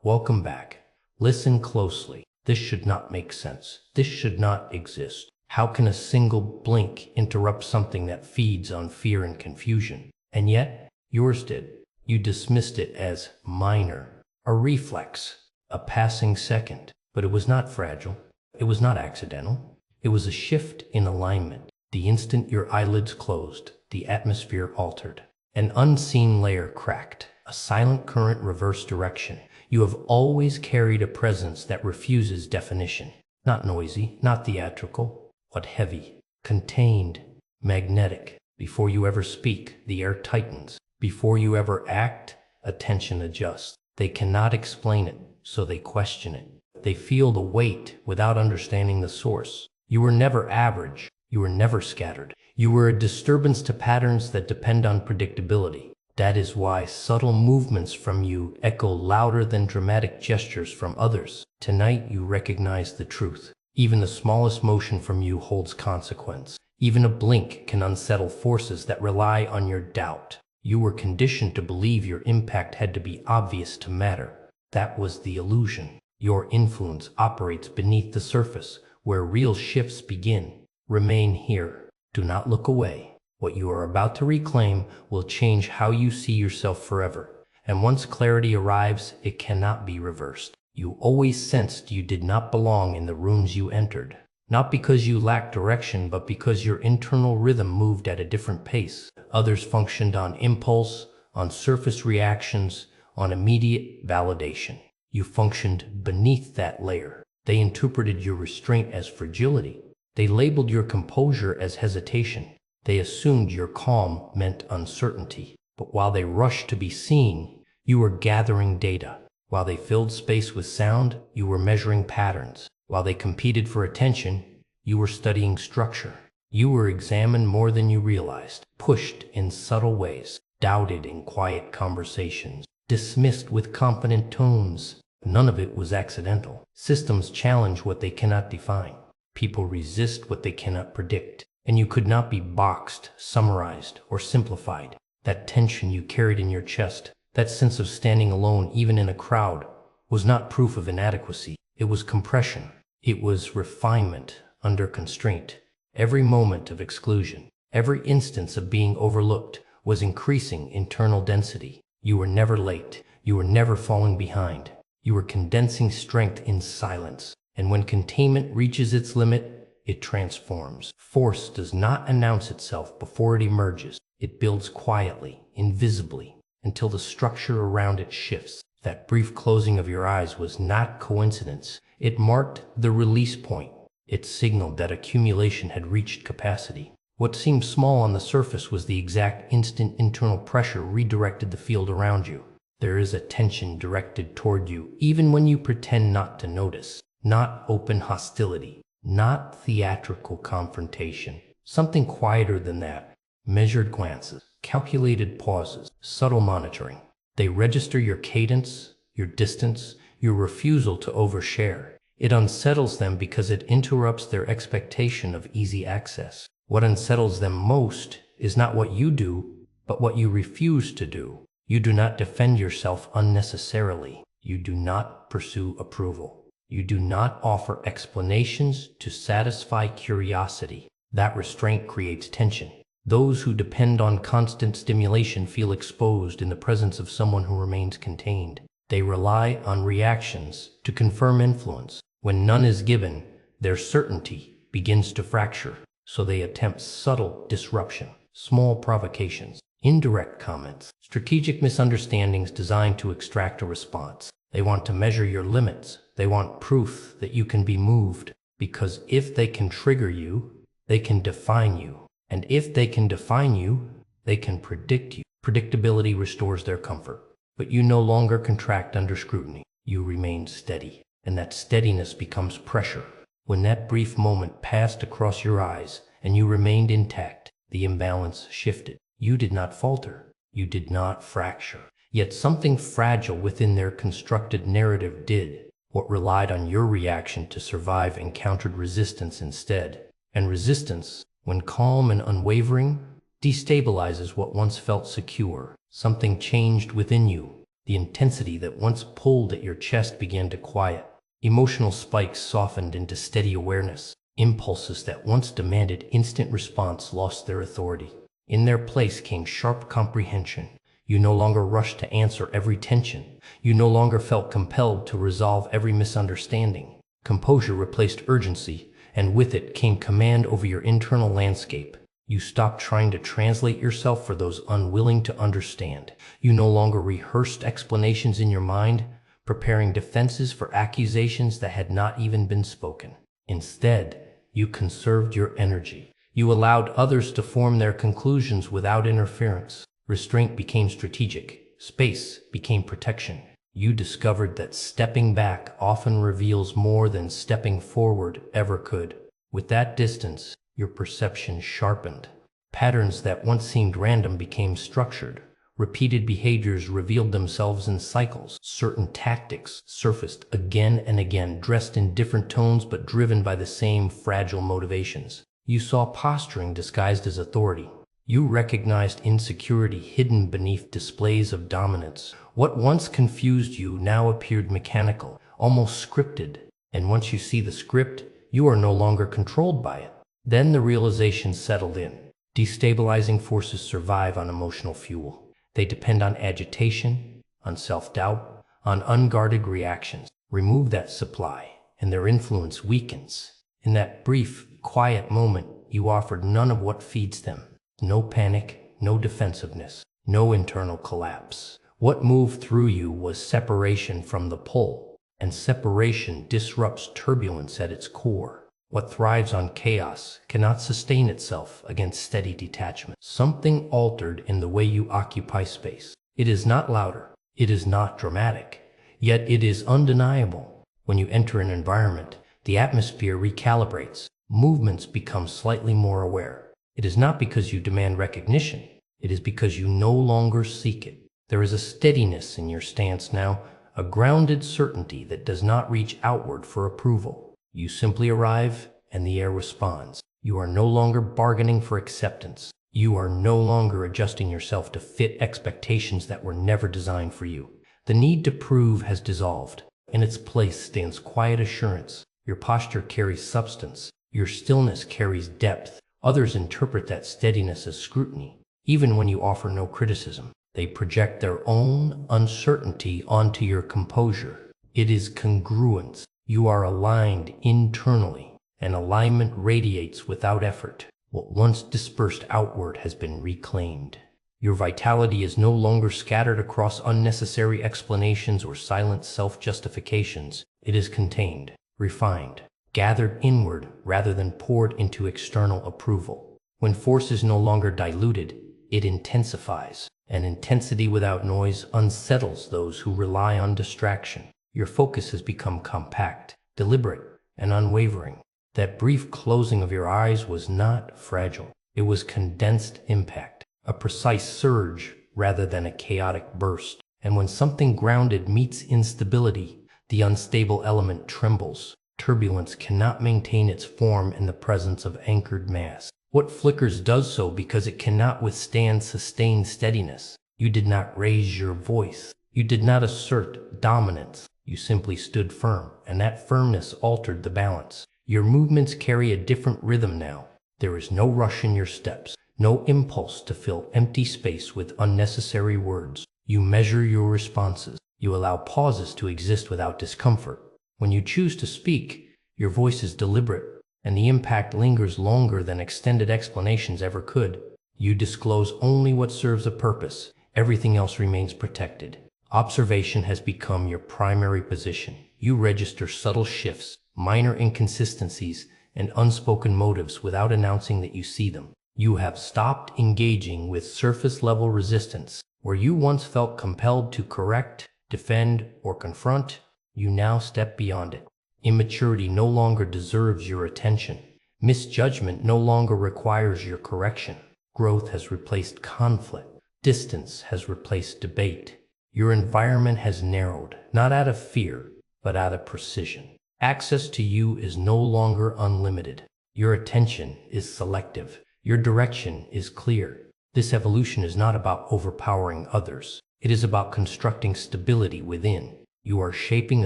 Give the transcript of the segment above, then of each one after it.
Welcome back. Listen closely. This should not make sense. This should not exist. How can a single blink interrupt something that feeds on fear and confusion? And yet, yours did. You dismissed it as minor, a reflex, a passing second. But it was not fragile. It was not accidental. It was a shift in alignment. The instant your eyelids closed, the atmosphere altered. An unseen layer cracked. A silent current reversed direction. You have always carried a presence that refuses definition. Not noisy, not theatrical, but heavy, contained, magnetic. Before you ever speak, the air tightens. Before you ever act, attention adjusts. They cannot explain it, so they question it. They feel the weight without understanding the source. You were never average. You were never scattered. You were a disturbance to patterns that depend on predictability. That is why subtle movements from you echo louder than dramatic gestures from others. Tonight you recognize the truth. Even the smallest motion from you holds consequence. Even a blink can unsettle forces that rely on your doubt. You were conditioned to believe your impact had to be obvious to matter. That was the illusion. Your influence operates beneath the surface, where real shifts begin. Remain here. Do not look away. What you are about to reclaim will change how you see yourself forever. And once clarity arrives, it cannot be reversed. You always sensed you did not belong in the rooms you entered. Not because you lacked direction, but because your internal rhythm moved at a different pace. Others functioned on impulse, on surface reactions, on immediate validation. You functioned beneath that layer. They interpreted your restraint as fragility. They labeled your composure as hesitation. They assumed your calm meant uncertainty. But while they rushed to be seen, you were gathering data. While they filled space with sound, you were measuring patterns. While they competed for attention, you were studying structure. You were examined more than you realized, pushed in subtle ways, doubted in quiet conversations, dismissed with confident tones. None of it was accidental. Systems challenge what they cannot define. People resist what they cannot predict. And you could not be boxed, summarized, or simplified. That tension you carried in your chest, that sense of standing alone even in a crowd, was not proof of inadequacy. It was compression. It was refinement under constraint. Every moment of exclusion, every instance of being overlooked, was increasing internal density. You were never late. You were never falling behind. You were condensing strength in silence. And when containment reaches its limit, it transforms. Force does not announce itself before it emerges. It builds quietly, invisibly, until the structure around it shifts. That brief closing of your eyes was not coincidence. It marked the release point. It signaled that accumulation had reached capacity. What seemed small on the surface was the exact instant internal pressure redirected the field around you. There is a tension directed toward you, even when you pretend not to notice. Not open hostility. Not theatrical confrontation. Something quieter than that. Measured glances, calculated pauses, subtle monitoring. They register your cadence, your distance, your refusal to overshare. It unsettles them because it interrupts their expectation of easy access. What unsettles them most is not what you do, but what you refuse to do. You do not defend yourself unnecessarily. You do not pursue approval. You do not offer explanations to satisfy curiosity. That restraint creates tension. Those who depend on constant stimulation feel exposed in the presence of someone who remains contained. They rely on reactions to confirm influence. When none is given, their certainty begins to fracture. So they attempt subtle disruption, small provocations, indirect comments, strategic misunderstandings designed to extract a response. They want to measure your limits. They want proof that you can be moved. Because if they can trigger you, they can define you. And if they can define you, they can predict you. Predictability restores their comfort. But you no longer contract under scrutiny. You remain steady. And that steadiness becomes pressure. When that brief moment passed across your eyes and you remained intact, the imbalance shifted. You did not falter. You did not fracture. Yet something fragile within their constructed narrative did. What relied on your reaction to survive encountered resistance instead. And resistance, when calm and unwavering, destabilizes what once felt secure. Something changed within you. The intensity that once pulled at your chest began to quiet. Emotional spikes softened into steady awareness. Impulses that once demanded instant response lost their authority. In their place came sharp comprehension. You no longer rushed to answer every tension. You no longer felt compelled to resolve every misunderstanding. Composure replaced urgency, and with it came command over your internal landscape. You stopped trying to translate yourself for those unwilling to understand. You no longer rehearsed explanations in your mind, preparing defenses for accusations that had not even been spoken. Instead, you conserved your energy. You allowed others to form their conclusions without interference. Restraint became strategic. Space became protection. You discovered that stepping back often reveals more than stepping forward ever could. With that distance, your perception sharpened. Patterns that once seemed random became structured. Repeated behaviors revealed themselves in cycles. Certain tactics surfaced again and again, dressed in different tones but driven by the same fragile motivations. You saw posturing disguised as authority. You recognized insecurity hidden beneath displays of dominance. What once confused you now appeared mechanical, almost scripted. And once you see the script, you are no longer controlled by it. Then the realization settled in. Destabilizing forces survive on emotional fuel. They depend on agitation, on self-doubt, on unguarded reactions. Remove that supply, and their influence weakens. In that brief, quiet moment, you offered none of what feeds them. No panic, no defensiveness, no internal collapse. What moved through you was separation from the pull, and separation disrupts turbulence at its core. What thrives on chaos cannot sustain itself against steady detachment. Something altered in the way you occupy space. It is not louder, it is not dramatic, yet it is undeniable. When you enter an environment, the atmosphere recalibrates. Movements become slightly more aware. It is not because you demand recognition, it is because you no longer seek it. There is a steadiness in your stance now, a grounded certainty that does not reach outward for approval. You simply arrive, and the air responds. You are no longer bargaining for acceptance. You are no longer adjusting yourself to fit expectations that were never designed for you. The need to prove has dissolved. In its place stands quiet assurance. Your posture carries substance. Your stillness carries depth. Others interpret that steadiness as scrutiny. Even when you offer no criticism, they project their own uncertainty onto your composure. It is congruence. You are aligned internally, and alignment radiates without effort. What once dispersed outward has been reclaimed. Your vitality is no longer scattered across unnecessary explanations or silent self-justifications. It is contained, refined, gathered inward rather than poured into external approval. When force is no longer diluted, it intensifies, and intensity without noise unsettles those who rely on distraction. Your focus has become compact, deliberate, and unwavering. That brief closing of your eyes was not fragile. It was condensed impact, a precise surge rather than a chaotic burst. And when something grounded meets instability, the unstable element trembles. Turbulence cannot maintain its form in the presence of anchored mass. What flickers does so because it cannot withstand sustained steadiness. You did not raise your voice. You did not assert dominance. You simply stood firm, and that firmness altered the balance. Your movements carry a different rhythm now. There is no rush in your steps, no impulse to fill empty space with unnecessary words. You measure your responses. You allow pauses to exist without discomfort. When you choose to speak, your voice is deliberate, and the impact lingers longer than extended explanations ever could. You disclose only what serves a purpose. Everything else remains protected. Observation has become your primary position. You register subtle shifts, minor inconsistencies, and unspoken motives without announcing that you see them. You have stopped engaging with surface-level resistance. Where you once felt compelled to correct, defend, or confront, you now step beyond it. Immaturity no longer deserves your attention. Misjudgment no longer requires your correction. Growth has replaced conflict. Distance has replaced debate. Your environment has narrowed, not out of fear, but out of precision. Access to you is no longer unlimited. Your attention is selective. Your direction is clear. This evolution is not about overpowering others. It is about constructing stability within. You are shaping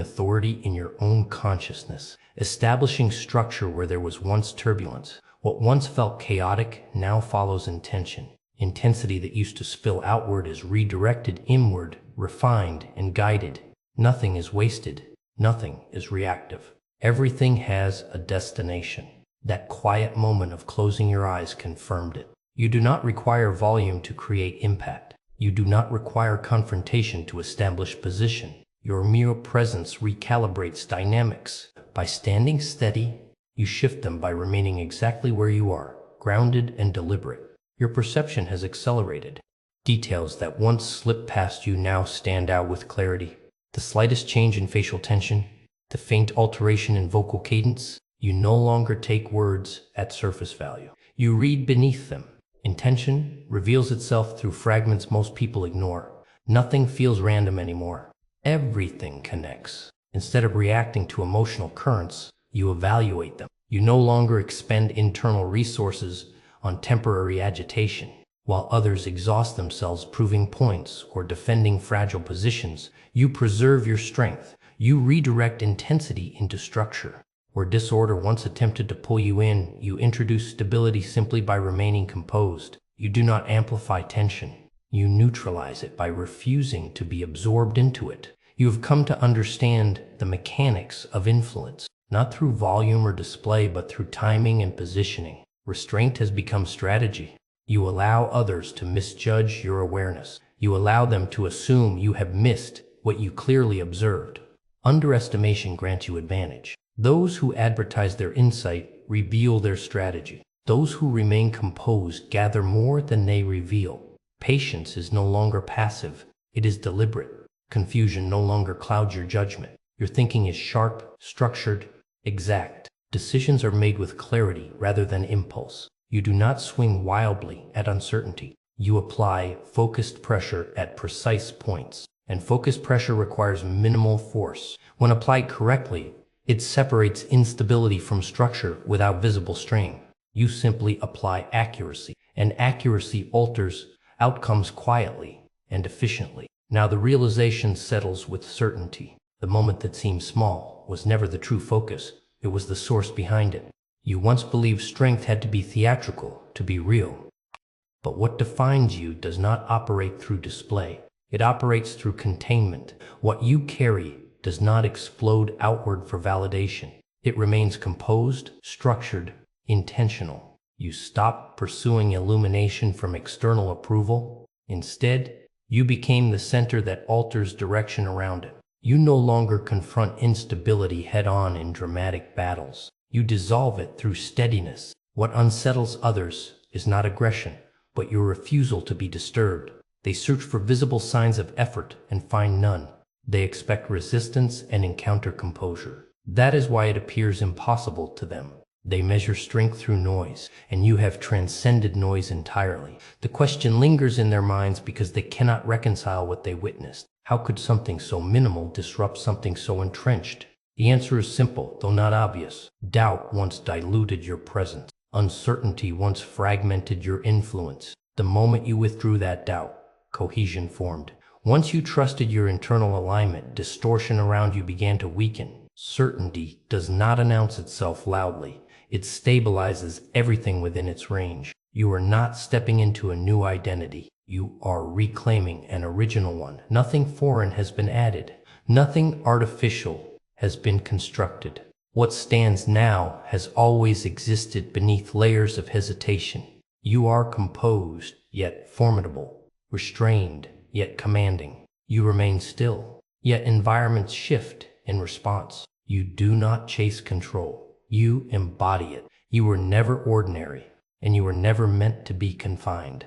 authority in your own consciousness, establishing structure where there was once turbulence. What once felt chaotic now follows intention. Intensity that used to spill outward is redirected inward, refined, and guided. Nothing is wasted. Nothing is reactive. Everything has a destination. That quiet moment of closing your eyes confirmed it. You do not require volume to create impact. You do not require confrontation to establish position. Your mere presence recalibrates dynamics. By standing steady, you shift them. By remaining exactly where you are, grounded and deliberate, your perception has accelerated. Details that once slipped past you now stand out with clarity. The slightest change in facial tension, the faint alteration in vocal cadence, you no longer take words at surface value. You read beneath them. Intention reveals itself through fragments most people ignore. Nothing feels random anymore. Everything connects. Instead of reacting to emotional currents, you evaluate them. You no longer expend internal resources on temporary agitation. While others exhaust themselves proving points or defending fragile positions, you preserve your strength. You redirect intensity into structure. Where disorder once attempted to pull you in, you introduce stability simply by remaining composed. You do not amplify tension. You neutralize it by refusing to be absorbed into it. You have come to understand the mechanics of influence, not through volume or display, but through timing and positioning. Restraint has become strategy. You allow others to misjudge your awareness. You allow them to assume you have missed what you clearly observed. Underestimation grants you advantage. Those who advertise their insight reveal their strategy. Those who remain composed gather more than they reveal. Patience is no longer passive, it is deliberate. Confusion no longer clouds your judgment. Your thinking is sharp, structured, exact. Decisions are made with clarity rather than impulse. You do not swing wildly at uncertainty. You apply focused pressure at precise points. And focused pressure requires minimal force. When applied correctly, it separates instability from structure without visible strain. You simply apply accuracy, and accuracy alters outcomes quietly and efficiently. Now the realization settles with certainty. The moment that seemed small was never the true focus. It was the source behind it. You once believed strength had to be theatrical to be real. But what defines you does not operate through display. It operates through containment. What you carry does not explode outward for validation. It remains composed, structured, intentional. You stop pursuing illumination from external approval. Instead, you became the center that alters direction around it. You no longer confront instability head-on in dramatic battles. You dissolve it through steadiness. What unsettles others is not aggression, but your refusal to be disturbed. They search for visible signs of effort and find none. They expect resistance and encounter composure. That is why it appears impossible to them. They measure strength through noise, and you have transcended noise entirely. The question lingers in their minds because they cannot reconcile what they witnessed. How could something so minimal disrupt something so entrenched? The answer is simple, though not obvious. Doubt once diluted your presence. Uncertainty once fragmented your influence. The moment you withdrew that doubt, cohesion formed. Once you trusted your internal alignment, distortion around you began to weaken. Certainty does not announce itself loudly. It stabilizes everything within its range. You are not stepping into a new identity. You are reclaiming an original one. Nothing foreign has been added. Nothing artificial has been constructed. What stands now has always existed beneath layers of hesitation. You are composed, yet formidable. Restrained, yet commanding. You remain still, yet environments shift in response. You do not chase control. You embody it. You were never ordinary, and you were never meant to be confined.